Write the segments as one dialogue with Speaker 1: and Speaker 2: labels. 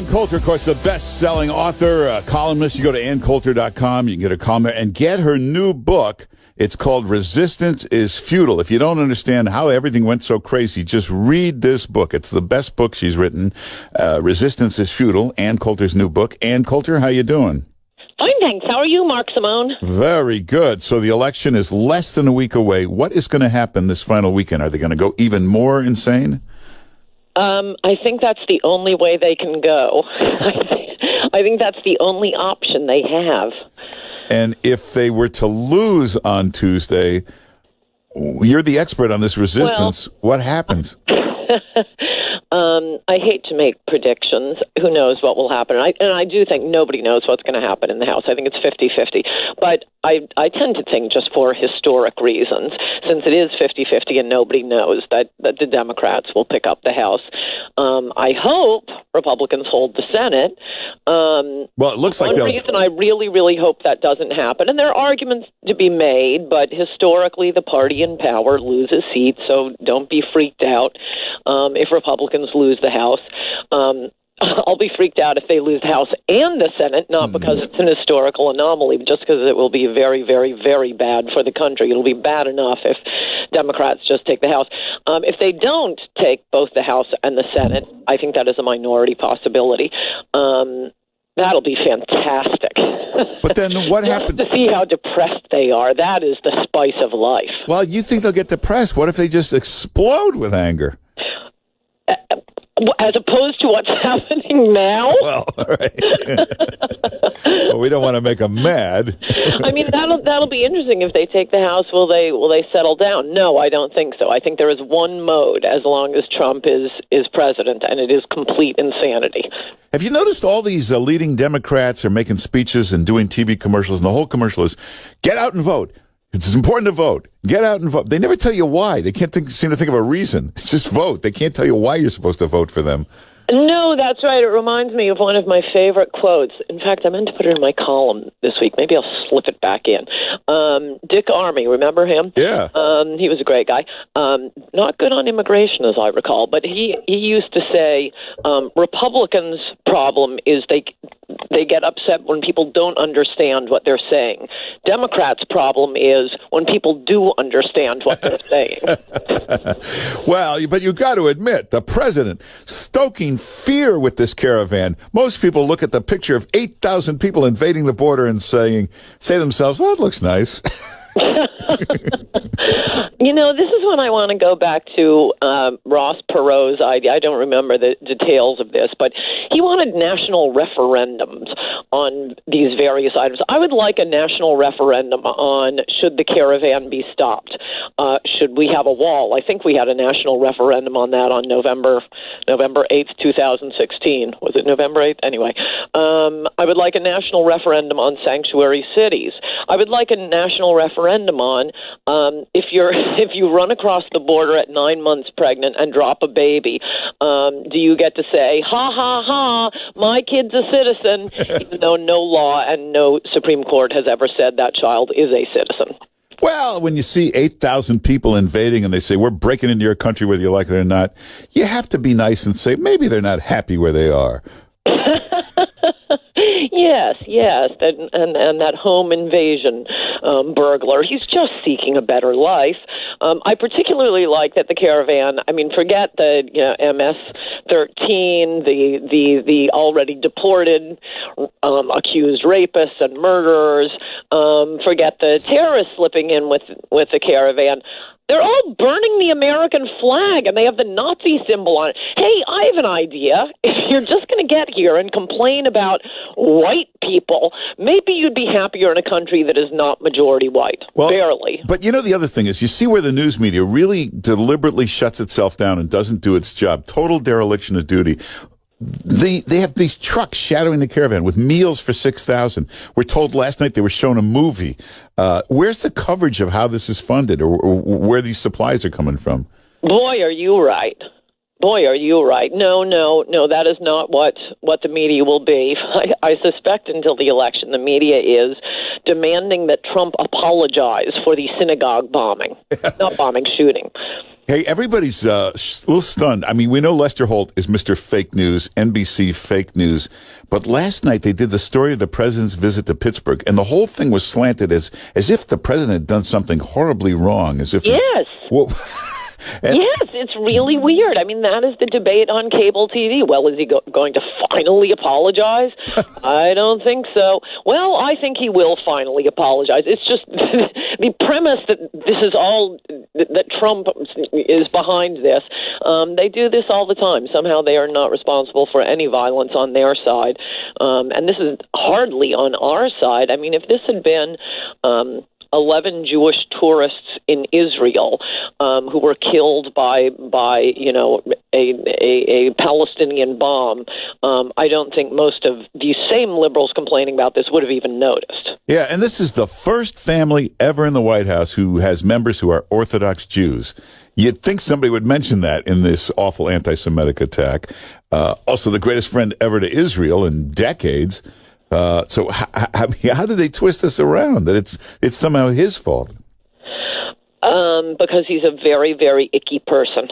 Speaker 1: Ann Coulter, of course, the best-selling author, columnist. You go to anncoulter.com. You can get her column and get her new book. It's called Resistance is Futile. If you don't understand how everything went so crazy, just read this book. It's the best book she's written. Resistance is Futile, Ann Coulter's new book. Ann Coulter, how you doing?
Speaker 2: Fine, thanks. How are you, Mark Simone?
Speaker 1: Very good. So the election is less than a week away. What is going to happen this final weekend? Are they going to go even more insane?
Speaker 2: I think that's the only way they can go. I think that's the only option they have.
Speaker 1: And if they were to lose on Tuesday, you're the expert on this resistance. Well, what happens?
Speaker 2: I hate to make predictions. Who knows what will happen? And I do think nobody knows what's going to happen in the House. I think it's 50-50. But I tend to think, just for historic reasons, since it is 50-50 and nobody knows, that the Democrats will pick up the House. I hope Republicans hold the Senate.
Speaker 1: Well, it looks like
Speaker 2: one reason I really, really hope that doesn't happen, and there are arguments to be made, but historically the party in power loses seats, so don't be freaked out if Republicans lose the House. I'll be freaked out if they lose the House and the Senate, not because it's an historical anomaly, but just because it will be very, very, very bad for the country. It'll be bad enough if Democrats just take the House. If they don't take both the House and the Senate, I think that is a minority possibility. That'll be fantastic.
Speaker 1: But then what happens?
Speaker 2: To see how depressed they are, that is the spice of life.
Speaker 1: Well, you think they'll get depressed. What if they just explode with anger?
Speaker 2: As opposed to what's happening now?
Speaker 1: Well, all right. Well, we don't want to make them mad.
Speaker 2: I mean, that'll be interesting. If they take the House, will they settle down? No, I don't think so. I think there is one mode as long as Trump is president, and it is complete insanity.
Speaker 1: Have you noticed all these leading Democrats are making speeches and doing TV commercials, and the whole commercial is, get out and vote. It's important to vote. Get out and vote. They never tell you why. They can't seem to think of a reason. Just vote. They can't tell you why you're supposed to vote for them.
Speaker 2: No, that's right. It reminds me of one of my favorite quotes. In fact, I meant to put it in my column this week. Maybe I'll slip it back in. Dick Armey, remember him?
Speaker 1: Yeah.
Speaker 2: He was a great guy. Not good on immigration, as I recall, but he used to say, Republicans' problem is they get upset when people don't understand what they're saying. Democrats' problem is when people do understand what they're saying.
Speaker 1: Well, but you've got to admit, the president stoking fear with this caravan. Most people look at the picture of 8,000 people invading the border and say to themselves, oh, that looks nice.
Speaker 2: You know, this is when I want to go back to Ross Perot's idea. I don't remember the details of this, but he wanted national referendums on these various items. I would like a national referendum on should the caravan be stopped? Should we have a wall? I think we had a national referendum on that on November 8th, 2016. Was it November 8th? Anyway, I would like a national referendum on sanctuary cities. I would like a national referendum on if you run across the border at 9 months pregnant and drop a baby, do you get to say, ha, ha, ha, my kid's a citizen, even though no law and no Supreme Court has ever said that child is a citizen?
Speaker 1: Well, when you see 8,000 people invading and they say, we're breaking into your country whether you like it or not, you have to be nice and say, maybe they're not happy where they are.
Speaker 2: Yes, and that home invasion burglar, he's just seeking a better life. I particularly like that the caravan, I mean, forget the MS-13, the already deported accused rapists and murderers, forget the terrorists slipping in with the caravan. They're all burning the American flag, and they have the Nazi symbol on it. Hey, I have an idea. If you're just going to get here and complain about white people, maybe you'd be happier in a country that is not majority white. Well, barely.
Speaker 1: But you know, the other thing is, you see where the news media really deliberately shuts itself down and doesn't do its job. Total dereliction of duty. They have these trucks shadowing the caravan with meals for 6,000. We're told last night they were shown a movie. Where's the coverage of how this is funded or where these supplies are coming from?
Speaker 2: Boy, are you right. Boy, are you right. No, that is not what the media will be. I suspect until the election, the media is demanding that Trump apologize for the synagogue bombing, not bombing, shooting.
Speaker 1: Hey, everybody's a little stunned. I mean, we know Lester Holt is Mr. Fake News, NBC Fake News. But last night they did the story of the president's visit to Pittsburgh, and the whole thing was slanted as if the president had done something horribly wrong. As if
Speaker 2: yes.
Speaker 1: And,
Speaker 2: yes, it's really weird. I mean, that is the debate on cable TV. Well, is he going to finally apologize? I don't think so. Well, I think he will finally apologize. It's just the premise that this is all, that Trump is behind this. They do this all the time. Somehow they are not responsible for any violence on their side. And this is hardly on our side. I mean, if this had been 11 Jewish tourists in Israel who were killed by a Palestinian bomb, I don't think most of these same liberals complaining about this would have even noticed.
Speaker 1: Yeah, and this is the first family ever in the White House who has members who are Orthodox Jews. You'd think somebody would mention that in this awful anti-Semitic attack. Also, the greatest friend ever to Israel in decades. So how did they twist this around, that it's somehow his fault?
Speaker 2: Because he's a very, very icky person.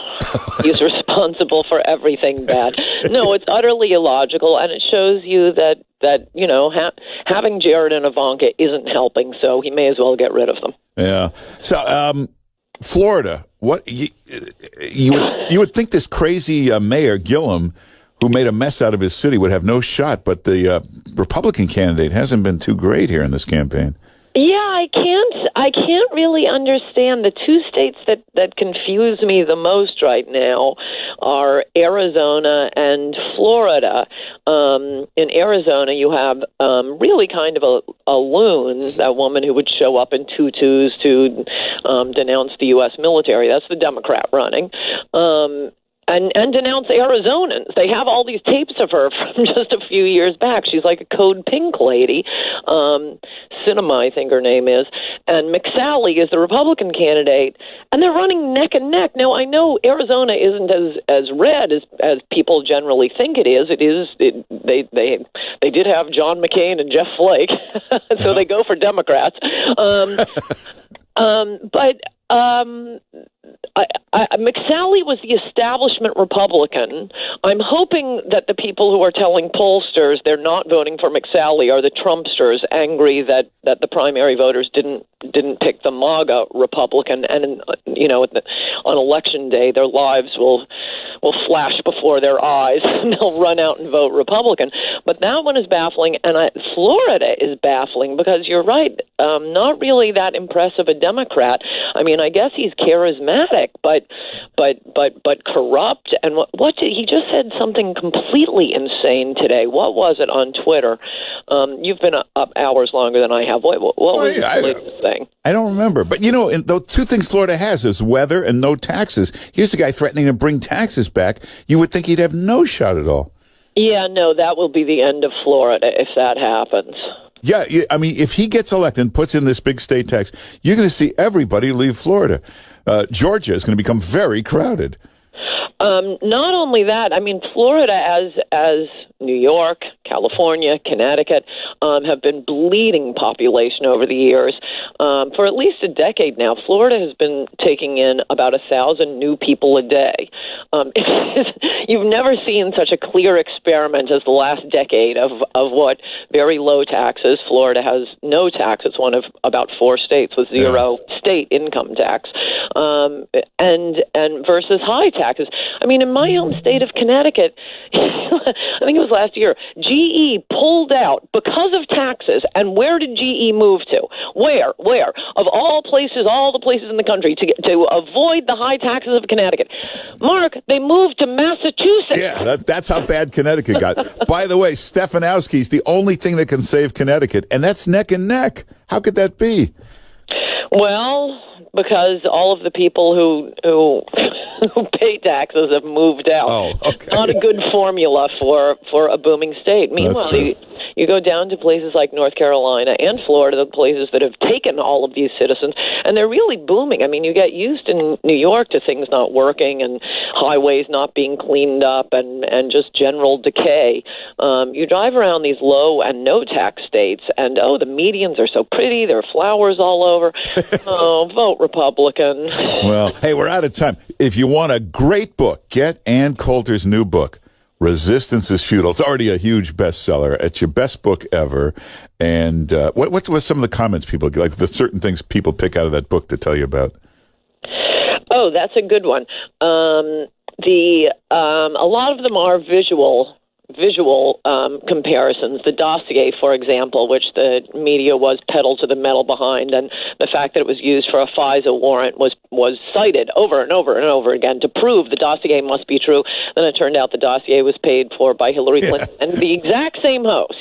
Speaker 2: He's responsible for everything bad. No, it's utterly illogical, and it shows you that having Jared and Ivanka isn't helping, so he may as well get rid of them. Yeah.
Speaker 1: So, Florida, what you would think this crazy mayor, Gillum, who made a mess out of his city, would have no shot, but the Republican candidate hasn't been too great here in this campaign.
Speaker 2: Yeah, I can't really understand. The two states that confuse me the most right now are Arizona and Florida. In Arizona, you have really kind of a loon, that woman who would show up in tutus to denounce the U.S. military. That's the Democrat running. And denounce Arizonans. They have all these tapes of her from just a few years back. She's like a Code Pink lady. Cinema, I think her name is. And McSally is the Republican candidate. And they're running neck and neck. Now, I know Arizona isn't as red as people generally think it is. They did have John McCain and Jeff Flake, so they go for Democrats. McSally was the establishment Republican. I'm hoping that the people who are telling pollsters they're not voting for McSally are the Trumpsters, angry that the primary voters didn't pick the MAGA Republican, and on election day their lives will flash before their eyes and they'll run out and vote Republican. But that one is baffling, and Florida is baffling because you're right, not really that impressive a Democrat. I mean, I guess he's charismatic, but corrupt. And what did he just said something completely insane today? What was it on Twitter? You've been up hours longer than I have. What was the thing?
Speaker 1: I don't remember. But the two things Florida has is weather and no taxes. Here's a guy threatening to bring taxes back. You would think he'd have no shot at all. Yeah, no, that will be the end of Florida if that happens. Yeah, I mean, if he gets elected and puts in this big state tax, you're going to see everybody leave Florida. Georgia is going to become very crowded. Not only that, I mean, Florida, as New York, California, Connecticut, have been bleeding population over the years. For at least a decade now, Florida has been taking in about 1,000 new people a day. You've never seen such a clear experiment as the last decade of what very low taxes. Florida has no tax. It's one of about 4 states with zero state income tax, and versus high taxes. I mean, in my own state of Connecticut, I think it was last year, GE pulled out because of taxes. And where did GE move to? Where? Of all the places in the country to avoid the high taxes of Connecticut. Mark, they moved to Massachusetts. Yeah, that's how bad Connecticut got. By the way, Stefanowski's the only thing that can save Connecticut, and that's neck and neck. How could that be? Well, because all of the people who pay taxes have moved out. Oh, okay. Not a good formula for a booming state. Meanwhile,
Speaker 2: You go down to places like North Carolina and Florida, the places that have taken all of these citizens, and they're really booming. I mean, you get used in New York to things not working and highways not being cleaned up and just general decay. You drive around these low and no tax states, and the medians are so pretty. There are flowers all over. Vote Republican.
Speaker 1: Well, hey, we're out of time. If you want a great book, get Ann Coulter's new book, Resistance is Futile. It's already a huge bestseller. It's your best book ever. And what's some of the comments people get, like the certain things people pick out of that book to tell you about?
Speaker 2: Oh, that's a good one. A lot of them are visual comparisons. The dossier, for example, which the media was pedal to the metal behind, and the fact that it was used for a FISA warrant was cited over and over and over again to prove the dossier must be true. Then it turned out the dossier was paid for by Hillary Clinton and the exact same hosts,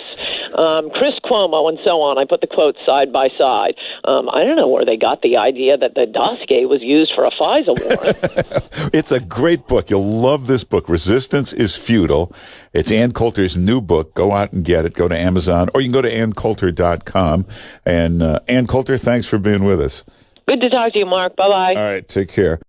Speaker 2: Chris Cuomo and so on. I put the quotes side by side. I don't know where they got the idea that the dossier was used for a FISA warrant.
Speaker 1: It's a great book. You'll love this book. Resistance is Futile. It's Ann Coulter's new book. Go out and get it. Go to Amazon, or you can go to AnnCoulter.com. And Ann Coulter, thanks for being with us.
Speaker 2: Good to talk to you, Mark. Bye-bye.
Speaker 1: All right, take care.